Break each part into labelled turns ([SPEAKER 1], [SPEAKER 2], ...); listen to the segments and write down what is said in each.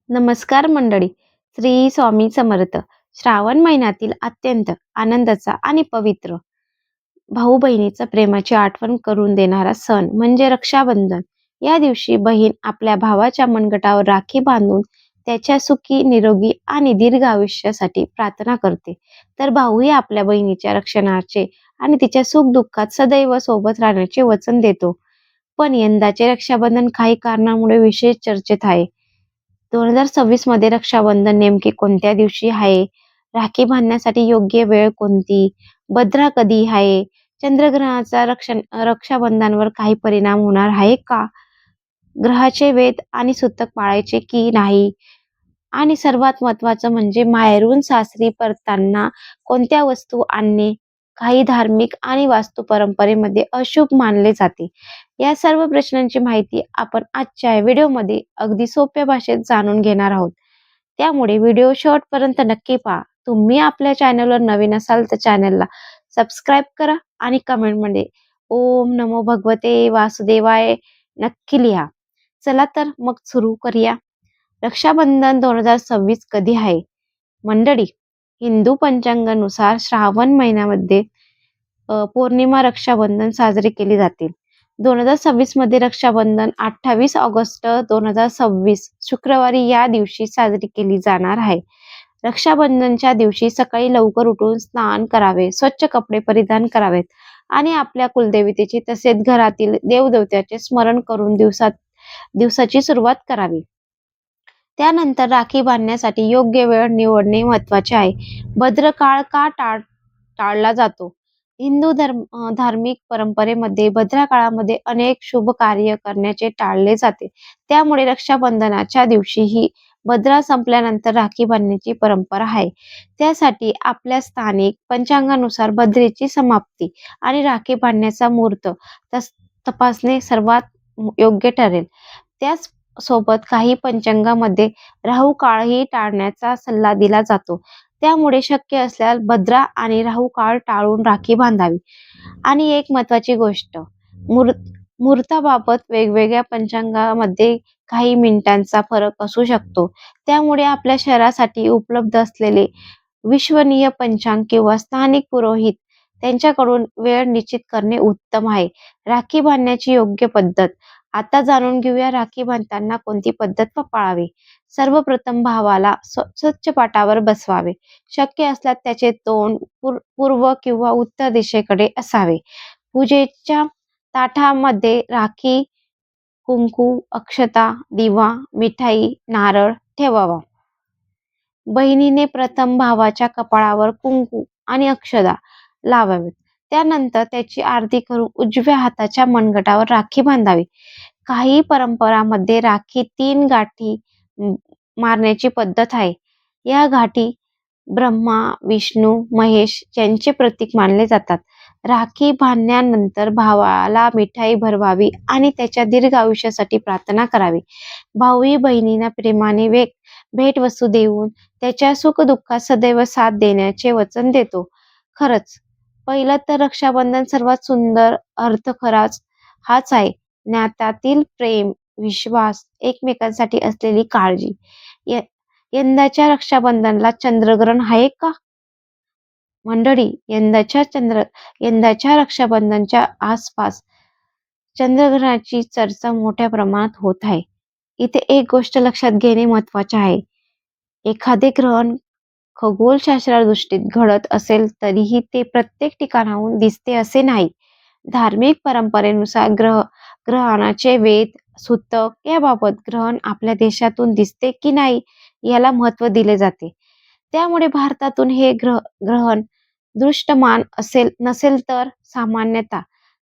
[SPEAKER 1] नमस्कार मंडळी. श्री स्वामी समर्थ. श्रावण महिन्यातील अत्यंत आनंदाचा आणि पवित्र भाऊ बहिणीचा प्रेमाची आठवण करून देणारा सण म्हणजे रक्षाबंधन. या दिवशी बहीण आपल्या भावाच्या मनगटावर राखी बांधून त्याच्या सुखी, निरोगी आणि दीर्घ आयुष्यासाठी प्रार्थना करते. तर भाऊही आपल्या बहिणीच्या रक्षणाचे आणि तिच्या सुख दुःखात सदैव सोबत राहण्याचे वचन देतो. पण यंदाचे रक्षाबंधन काही कारणामुळे विशेष चर्चेत आहे. 2026 मध्ये रक्षाबंधन नेमके कोणत्या दिवशी आहे? राखी बांधण्यासाठी योग्य वेळ कोणती? भद्रा कधी आहे? चंद्रग्रहाचा रक्षाबंधनावर काही परिणाम होणार आहे का? ग्रहाचे वेध आणि सूतक पाळायचे की नाही? आणि सर्वात महत्त्वाचं म्हणजे माहेरून सासरी परतताना कोणत्या वस्तू आणणे? काही धार्मिक आणि वास्तू परंपरेमध्ये अशुभ मानले जाते. या सर्व प्रश्नांची माहिती आपण आजच्या या व्हिडिओमध्ये अगदी सोप्या भाषेत जाणून घेणार आहोत. त्यामुळे व्हिडिओ शेवटपर्यंत नक्की पहा. तुम्ही आपल्या चॅनलवर नवीन असाल तर चॅनलला सबस्क्राईब करा आणि कमेंटमध्ये ओम नमो भगवते वासुदेवाय नक्की लिहा. चला तर मग सुरू करूया. रक्षाबंधन 2026 कधी आहे? मंडळी, हिंदू पंचांगानुसार श्रावण महिन्यामध्ये पौर्णिमा रक्षाबंधन साजरे केले जाते. 2026 मध्ये रक्षाबंधन 28 ऑगस्ट 2026 शुक्रवारी या दिवशी साजरी केली जाणार आहे. रक्षाबंधनच्या दिवशी सकाळी लवकर उठून स्नान करावे, स्वच्छ कपडे परिधान करावेत आणि आपल्या कुलदेवतेचे तसेच घरातील देवदेवत्याचे स्मरण करून दिवसाची सुरुवात करावी. त्यानंतर राखी बांधण्यासाठी योग्य वेळ निवडणे महत्त्वाचे आहे. भद्रकाळ का टाळला जातो? धार्मिक परंपरेमध्ये भद्रा काळामध्ये अनेक शुभ कार्य करण्याचे टाळले जाते. त्यामुळे रक्षाबंधनाच्या दिवशीही भद्रा संपल्यानंतर राखी बांधण्याची परंपरा आहे. त्यासाठी आपल्या स्थानिक पंचांगानुसार भद्रेची समाप्ती आणि राखी बांधण्याचा मुहूर्त तपासणे सर्वात योग्य ठरेल. त्याच सोबत काही पंचांगामध्ये राहू काळही टाळण्याचा सल्ला दिला जातो. त्यामुळे शक्य असल्यास भद्रा आणि राहू काळ टाळून राखी बांधावी. आणि एक महत्त्वाची गोष्ट, मुहूर्ताबाबत वेगवेगळ्या पंचांगामध्ये काही मिनिटांचा फरक असू शकतो. त्यामुळे आपल्या शहरासाठी उपलब्ध असलेले विश्वसनीय पंचांग किंवा स्थानिक पुरोहित त्यांच्याकडून वेळ निश्चित करणे उत्तम आहे. राखी बांधण्याची योग्य पद्धत. आता जाणून घेऊया राखी बांधताना कोणती पद्धत पाळावी. सर्वप्रथम भावाला स्वच्छ पाटावर बसवावे. शक्य असल्यास त्याचे तोंड पूर्व किंवा उत्तर दिशेकडे असावे. पूजेच्या ताटामध्ये राखी, कुंकू, अक्षता, दिवा, मिठाई, नारळ ठेवावा. बहिणीने प्रथम भावाच्या कपाळावर कुंकू आणि अक्षता लावावेत. त्यानंतर त्याची आरती करून उजव्या हाताच्या मनगटावर राखी बांधावी. काही परंपरांमध्ये राखी 3 गाठी मारण्याची पद्धत आहे. या गाठी ब्रह्मा, विष्णू, महेश यांचे प्रतीक मानले जातात. राखी बांधल्यानंतर भावाला मिठाई भरवावी आणि त्याच्या दीर्घ आयुष्यासाठी प्रार्थना करावी. भाऊही बहिणीला प्रेमाने भेटवस्तू देऊन त्याच्या सुखदुःखात सदैव साथ देण्याचे वचन देतो. खरंच पहिलं तर रक्षाबंधन सर्वात सुंदर अर्थ खराच हाच आहे. नात्यातील प्रेम, विश्वास, एकमेकांसाठी असलेली काळजी. यंदाच्या रक्षाबंधनाला चंद्रग्रहण आहे का? मंडळी, यंदाच्या रक्षाबंधनच्या आसपास चंद्रग्रहणाची चर्चा मोठ्या प्रमाणात होत आहे. इथे एक गोष्ट लक्षात घेणे महत्त्वाचे आहे. एखादे ग्रहण खगोलशास्त्र दृष्टीत घडत असेल तरीही ते प्रत्येक ठिकाणाहून दिसते असे नाही. धार्मिक परंपरेनुसार ग्रहणाचे वेध, सूतक याबाबत ग्रहण आपल्या देशातून दिसते की नाही याला महत्त्व दिले जाते. त्यामुळे भारतातून हे ग्रहण दृष्टमान नसेल तर सामान्यतः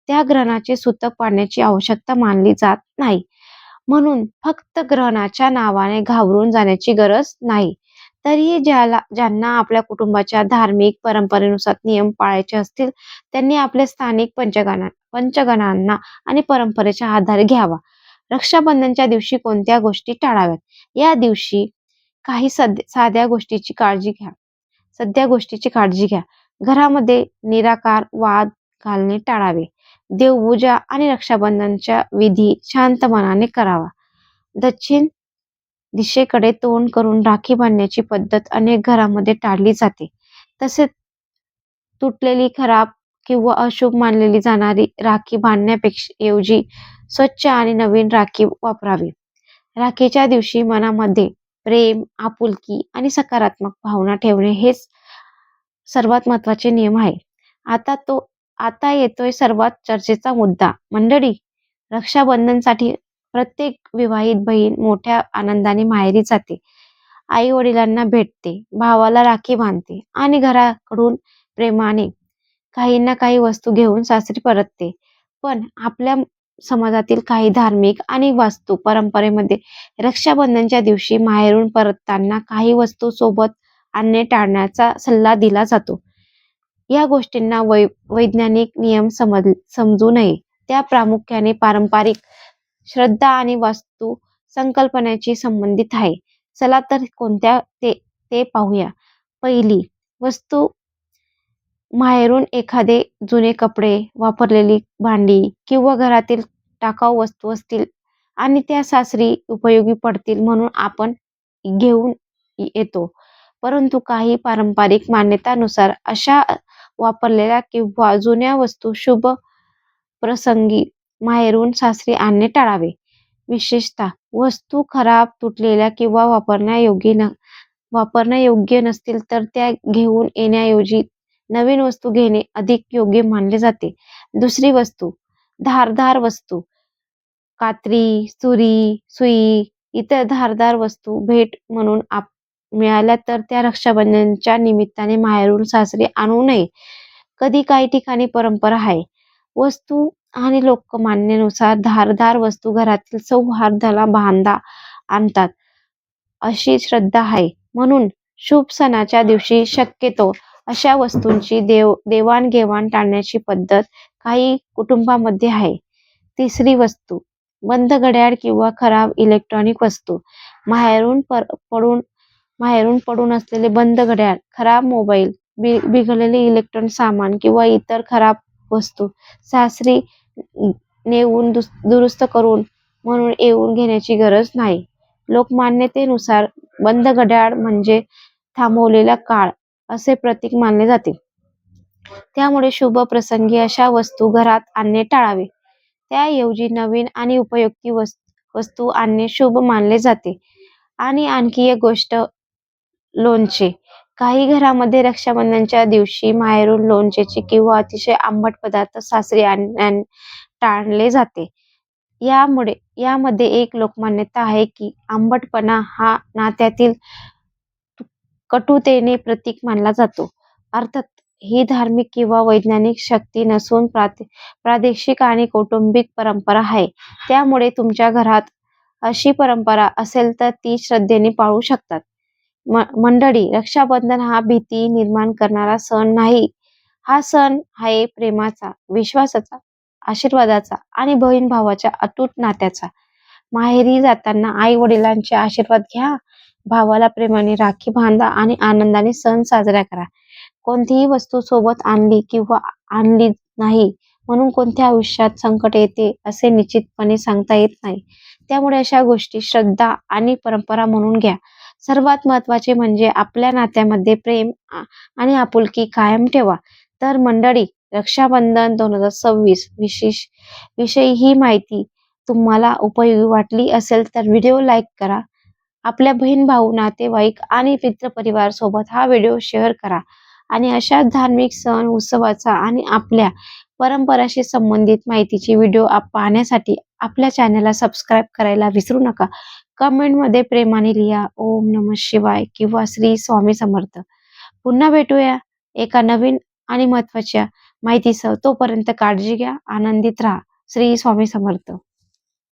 [SPEAKER 1] त्या ग्रहणाचे सूतक पाडण्याची आवश्यकता मानली जात नाही. म्हणून फक्त ग्रहणाच्या नावाने घाबरून जाण्याची गरज नाही. तरीही ज्यांना आपल्या कुटुंबाच्या धार्मिक परंपरेनुसार नियम पाळायचे असतील त्यांनी आपल्या स्थानिक पंचगणांना आणि परंपरेच्या आधारे घ्यावा. रक्षाबंधनच्या दिवशी कोणत्या गोष्टी टाळाव्यात? या दिवशी काही साध्या गोष्टीची काळजी घ्या. घरामध्ये निराकार वाद घालणे टाळावे. देवपूजा आणि रक्षाबंधनच्या विधी शांत मनाने करावा. दक्षिण दिशेकडे तोंड करून राखी बांधण्याची पद्धत अनेक घरांमध्ये टाळली जाते. तसेच तुटलेली, खराब किंवा अशुभ मानलेली जाणारी राखी बांधण्यापेक्षा ऐवजी स्वच्छ आणि नवीन राखी वापरावी. राखीच्या दिवशी मनामध्ये प्रेम, आपुलकी आणि सकारात्मक भावना ठेवणे हेच सर्वात महत्त्वाचे नियम आहे. आता तो आता येतोय सर्वात चर्चेचा मुद्दा. मंडळी, रक्षाबंधनसाठी प्रत्येक विवाहित बहीण मोठ्या आनंदाने माहेरी जाते. आई-वडिलांना भेटते, भावाला राखी बांधते आणि घराकडून प्रेमाने काही ना काही वस्तू घेऊन सासरी परतते. पण आपल्या समाजातील काही धार्मिक आणि वास्तू परंपरेमध्ये रक्षाबंधनच्या दिवशी माहेरून परतताना काही वस्तू सोबत आणणे टाळण्याचा सल्ला दिला जातो. या गोष्टींना वैज्ञानिक नियम समजू नये. त्या प्रामुख्याने पारंपरिक श्रद्धा आणि वास्तू संकल्पनेशी संबंधित आहे. चला तर कोणत्या ते पाहूया. पहिली वस्तू, माहेरून एखादे जुने कपडे, वापरलेली भांडी किंवा घरातील टाकाऊ वस्तू असतील आणि त्या सासरी उपयोगी पडतील म्हणून आपण घेऊन येतो. परंतु काही पारंपरिक मान्यतानुसार अशा वापरलेल्या किंवा जुन्या वस्तू शुभ प्रसंगी माहेरून सासरी आणणे टाळावे. विशेषतः वस्तू खराब, तुटलेल्या किंवा वापरण्यायोग्य नसतील तर त्या घेऊन येण्याऐवजी नवीन वस्तू घेणे अधिक योग्य मानले जाते. दुसरी वस्तू, धारदार वस्तू, कात्री, सुरी, सुई, इतर धारदार वस्तू भेट म्हणून मिळाल्या तर त्या रक्षाबंधनच्या निमित्ताने माहेरून सासरी आणू नये. कधी काही ठिकाणी परंपरा आहे. वस्तू आणि लोकमान्यनुसार धारदार वस्तू घरातील सौहार्दाला बांधा आणतात अशी श्रद्धा आहे. म्हणून शुभ सणाच्या दिवशी शक्यतो अशा वस्तूंची देवाणघेवाण टाळण्याची पद्धत काही कुटुंबामध्ये आहे. तिसरी वस्तू, बंद घड्याळ किंवा खराब इलेक्ट्रॉनिक वस्तू. माहेरून पडून असलेले बंद घड्याळ, खराब मोबाईल, बिघडलेले इलेक्ट्रॉनिक सामान किंवा इतर खराब वस्तू सासरी नेऊन दुरुस्त करून म्हणून येऊन घेण्याची गरज नाही. लोकमान्यतेनुसार बंद घड्याळ म्हणजे थांबवलेला काळ असे प्रतीक मानले जाते. त्यामुळे शुभ प्रसंगी अशा वस्तू घरात आणणे टाळावे. त्याऐवजी नवीन आणि उपयुक्त वस्तू आणणे शुभ मानले जाते. आणि आणखी एक गोष्ट, लोणचे. काही घरामध्ये रक्षाबंधनच्या दिवशी माहेरून लोणचेची किंवा अतिशय आंबट पदार्थ सासरी टाळले जाते. यामध्ये एक लोकमान्यता आहे की आंबटपणा हा नात्यातील कटुतेने प्रतीक मानला जातो. अर्थात ही धार्मिक किंवा वैज्ञानिक शक्ती नसून प्रादेशिक आणि कौटुंबिक परंपरा आहे. त्यामुळे तुमच्या घरात अशी परंपरा असेल तर ती श्रद्धेने पाळू शकतात. मंडळी, रक्षाबंधन हा भीती निर्माण करणारा सण नाही. हा सण आहे प्रेमाचा, विश्वासाचा, आशीर्वादाचा आणि बहीण भावाच्या अतूट नात्याचा. माहेरी जाताना आई वडिलांचे आशीर्वाद घ्या, भावाला प्रेमाने राखी बांधा आणि आनंदाने सण साजरा करा. कोणतीही वस्तू सोबत आणली किंवा आणली नाही म्हणून कोणत्या आयुष्यात संकट येते असे निश्चितपणे सांगता येत नाही. त्यामुळे अशा गोष्टी श्रद्धा आणि परंपरा म्हणून घ्या. सर्वात महत्त्वाचे म्हणजे आपल्या नात्यामध्ये प्रेम आणि आपुलकी कायम ठेवा. तर मंडळी, रक्षाबंधन 2026 विषयी ही माहिती तुम्हाला उपयोगी वाटली असेल तर व्हिडिओ लाईक करा. आपल्या बहीण भाऊ, नातेवाईक आणि मित्रपरिवार सोबत हा व्हिडिओ शेअर करा. आणि अशा धार्मिक सण उत्सवाचा आणि आपल्या परंपराशी संबंधित माहितीची व्हिडिओ पाहण्यासाठी आपल्या चॅनलला सबस्क्राईब करायला विसरू नका. कमेंटमध्ये प्रेमाने लिहा ओम नमः शिवाय किंवा श्री स्वामी समर्थ. पुन्हा भेटूया एका नवीन आणि महत्त्वाच्या माहितीसह. तोपर्यंत काळजी घ्या, आनंदित राहा. श्री स्वामी समर्थ.